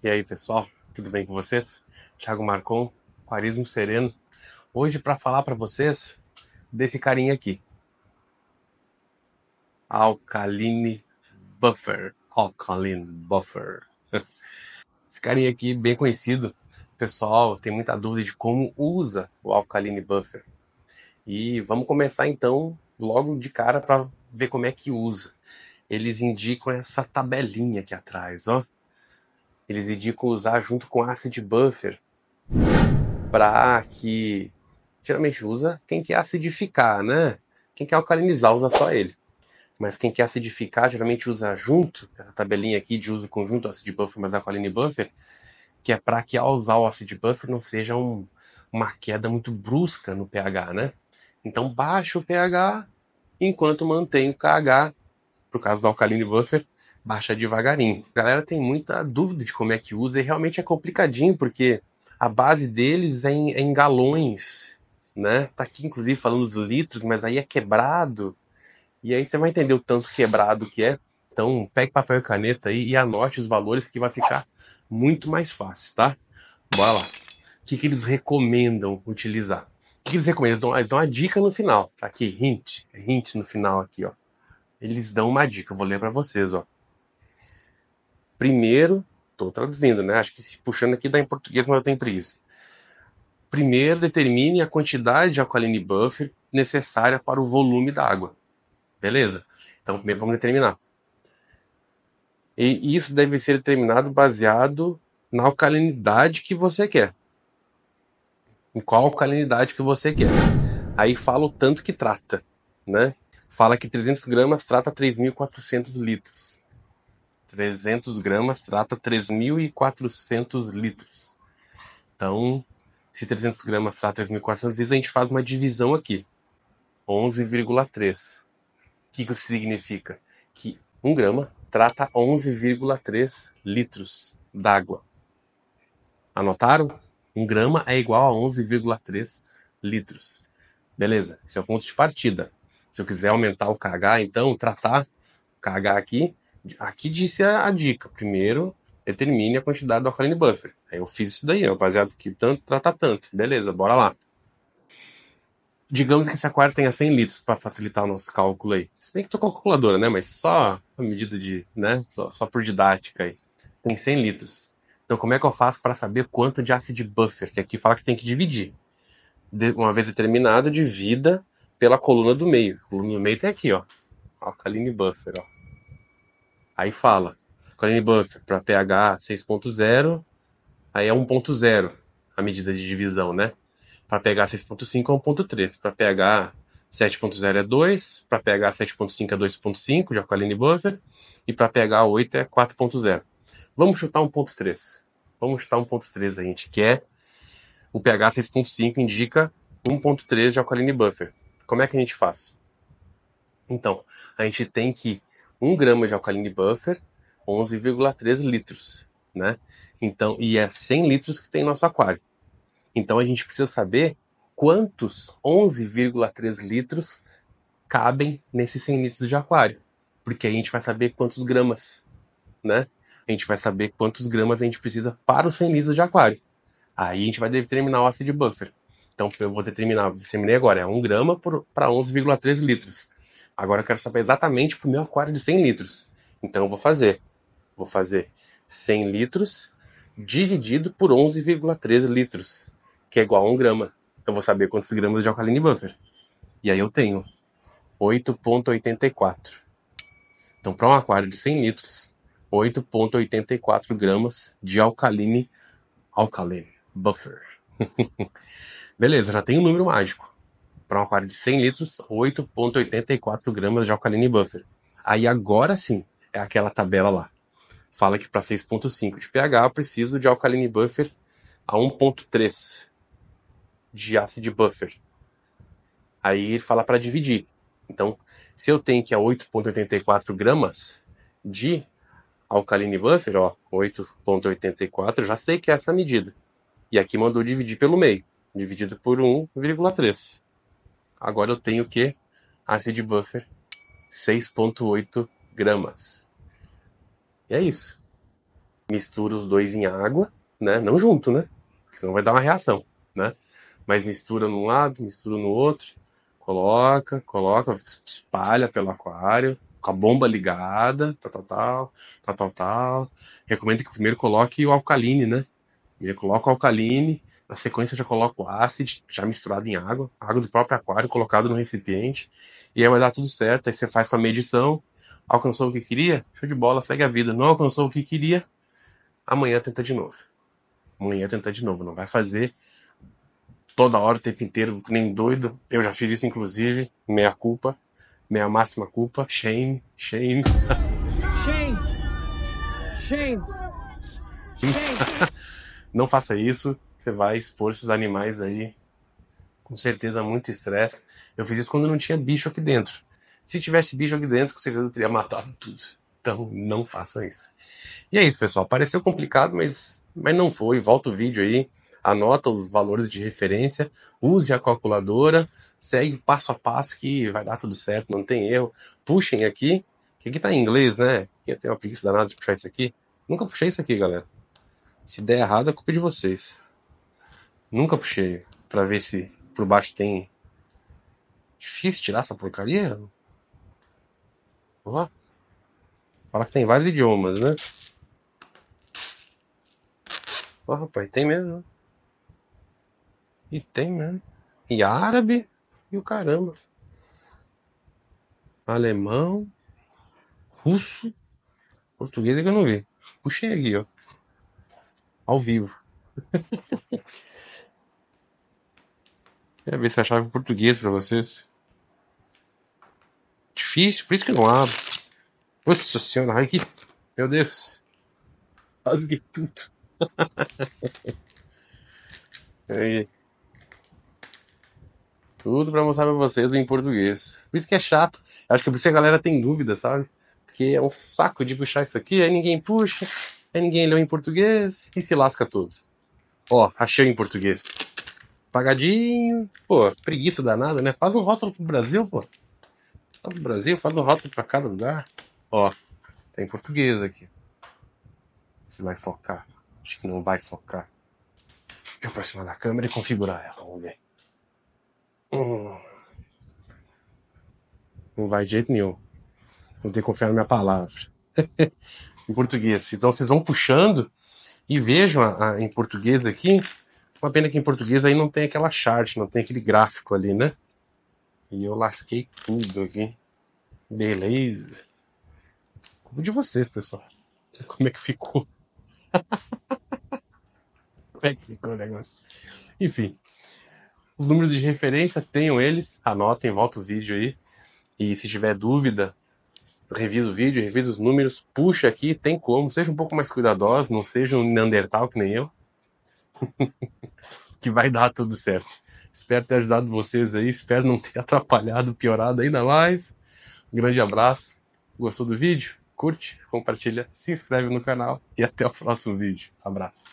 E aí, pessoal, tudo bem com vocês? Thiago Marcon, Aquarismo Sereno. Hoje para falar para vocês desse carinha aqui, Alkaline Buffer. Alkaline Buffer. Esse carinha aqui bem conhecido. Pessoal, tem muita dúvida de como usa o Alkaline Buffer. E vamos começar então logo de cara para ver como é que usa. Eles indicam essa tabelinha aqui atrás, ó. Eles indicam usar junto com Acid Buffer para que geralmente usa quem quer acidificar, né? Quem quer alcalinizar usa só ele. Mas quem quer acidificar geralmente usa junto, essa tabelinha aqui de uso conjunto acid buffer mais alkaline buffer, que é para que ao usar o acid buffer não seja uma queda muito brusca no pH, né? Então baixa o pH enquanto mantém o KH, por causa do alkaline buffer, baixa devagarinho. A galera tem muita dúvida de como é que usa e realmente é complicadinho, porque a base deles é em galões, né? Tá aqui inclusive falando os litros, mas aí é quebrado. E aí você vai entender o tanto quebrado que é. Então pegue papel e caneta aí e anote os valores que vai ficar muito mais fácil, tá? Bora lá. O que eles recomendam utilizar? O que eles recomendam? Eles dão uma dica no final. Tá aqui, hint no final aqui, ó. Eles dão uma dica, eu vou ler para vocês, ó. Primeiro, estou traduzindo, né? Acho que se puxando aqui dá em português, mas eu tenho preguiça. Primeiro, determine a quantidade de alkaline buffer necessária para o volume da água. Beleza? Então, primeiro vamos determinar. E isso deve ser determinado baseado na alcalinidade que você quer. Em qual alcalinidade que você quer. Aí fala o tanto que trata, né? Fala que 300 gramas trata 3.400 litros. 300 gramas trata 3.400 litros. Então, se 300 gramas trata 3.400 litros, a gente faz uma divisão aqui. 11,3. O que isso significa? Que 1 grama trata 11,3 litros d'água. Anotaram? 1 grama é igual a 11,3 litros. Beleza, esse é o ponto de partida. Se eu quiser aumentar o KH, então, tratar KH aqui disse a dica. Primeiro, determine a quantidade do alkaline buffer. Aí eu fiz isso daí, ó, baseado que tanto, trata tanto. Beleza, bora lá. Digamos que esse aquário tenha 100 litros para facilitar o nosso cálculo aí. Se bem que tô com a calculadora, né? Mas só a medida de, né? Só por didática aí. Tem 100 litros. Então como é que eu faço para saber quanto de acid buffer? Que aqui fala que tem que dividir. Uma vez determinado, divida pela coluna do meio. A coluna do meio tem aqui, ó. Alkaline buffer, ó. Aí fala. Alkaline buffer para pH 6.0, aí é 1.0 a medida de divisão, né? Para pH 6.5 é 1.3. Para pH 7.0 é 2. Para pH 7.5 é 2.5 de alkaline buffer. E para pH 8 é 4.0. Vamos chutar 1.3. Vamos chutar 1.3 a gente quer. O pH 6.5 indica 1.3 de alkaline buffer. Como é que a gente faz? Então, a gente tem que 1 grama de alkaline buffer, 11,3 litros, né? Então, e é 100 litros que tem nosso aquário. Então a gente precisa saber quantos 11,3 litros cabem nesses 100 litros de aquário. Porque aí a gente vai saber quantos gramas, né? A gente vai saber quantos gramas a gente precisa para os 100 litros de aquário. Aí a gente vai determinar o acid buffer. Então eu vou determinei agora, é 1 grama para 11,3 litros. Agora eu quero saber exatamente para o meu aquário de 100 litros. Então eu vou fazer 100 litros dividido por 11,3 litros, que é igual a 1 grama. Eu vou saber quantos gramas de alkaline buffer. E aí eu tenho 8,84. Então para um aquário de 100 litros, 8,84 gramas de alkaline buffer. Beleza, já tem um número mágico. Para um aquário de 100 litros, 8,84 gramas de alkaline buffer. Aí agora sim, é aquela tabela lá. Fala que para 6,5 de pH eu preciso de alkaline buffer a 1,3 de acid buffer. Aí ele fala para dividir. Então, se eu tenho que a 8,84 gramas de alkaline buffer, ó, 8,84, eu já sei que é essa medida. E aqui mandou dividir pelo meio, dividido por 1,3. Agora eu tenho o que? Acid buffer 6,8 gramas. E é isso. mistura os dois em água, né? Não junto, né? Porque senão vai dar uma reação, né? Mas mistura num lado, mistura no outro, coloca, espalha pelo aquário, com a bomba ligada, tal. Recomendo que primeiro coloque o alcaline, né? Primeiro coloca o alcaline, na sequência já coloca o ácido, já misturado em água do próprio aquário, colocado no recipiente, e aí vai dar tudo certo, aí você faz sua medição, alcançou o que queria, show de bola, segue a vida. Não alcançou o que queria, amanhã tenta de novo. Amanhã tenta de novo, não vai fazer toda hora, o tempo inteiro, nem doido. Eu já fiz isso, inclusive, meia culpa, minha máxima culpa, shame. Shame. Não faça isso, você vai expor esses animais aí, com certeza, muito estresse. Eu fiz isso quando não tinha bicho aqui dentro. Se tivesse bicho aqui dentro, com certeza eu teria matado tudo. Então, não façam isso. E é isso, pessoal. Pareceu complicado, mas não foi. Volta o vídeo aí, anota os valores de referência, use a calculadora, segue passo a passo que vai dar tudo certo, não tem erro. Puxem aqui, que aqui tá em inglês, né? Eu tenho uma preguiça danada de puxar isso aqui. Nunca puxei isso aqui, galera. Se der errado, é culpa de vocês. Nunca puxei pra ver se por baixo tem... Difícil tirar essa porcaria? Ó. Fala que tem vários idiomas, né? Ó, rapaz, tem mesmo. E tem mesmo. E árabe e o caramba. Alemão, russo, português é que eu não vi. Puxei aqui, ó. Ao vivo. Quer ver se achava português pra vocês. Difícil, por isso que eu não abro. Nossa senhora, ai que... Meu Deus. Rasguei tudo. Aí. Tudo pra mostrar pra vocês em português. Por isso que é chato. Acho que por isso que a galera tem dúvida, sabe? Porque é um saco de puxar isso aqui, aí ninguém puxa, aí ninguém leu em português e se lasca todo. Ó, achei em português. Pagadinho. Pô, preguiça danada, né? Faz um rótulo pro Brasil, pô. Tá pro Brasil, faz um rótulo pra cada lugar. Ó, tem português aqui. Se vai focar. Acho que não vai focar. Deixa eu aproximar da câmera e configurar ela. Vamos ver. Não vai de jeito nenhum. Vou ter que confiar na minha palavra. Em português. Então vocês vão puxando e vejam em português aqui. Uma pena que em português aí não tem aquela chart, não tem aquele gráfico ali, né? E eu lasquei tudo aqui. Beleza. Culpa de vocês, pessoal. Como é que ficou? Como é que ficou o negócio? Enfim. Os números de referência, tenham eles. Anotem, volta o vídeo aí. E se tiver dúvida, revisa o vídeo, revisa os números, puxa aqui, tem como. Seja um pouco mais cuidadoso, não seja um Neandertal que nem eu. Que vai dar tudo certo. Espero ter ajudado vocês aí, espero não ter atrapalhado, piorado ainda mais. Um grande abraço. Gostou do vídeo? Curte, compartilha, se inscreve no canal e até o próximo vídeo. Abraço.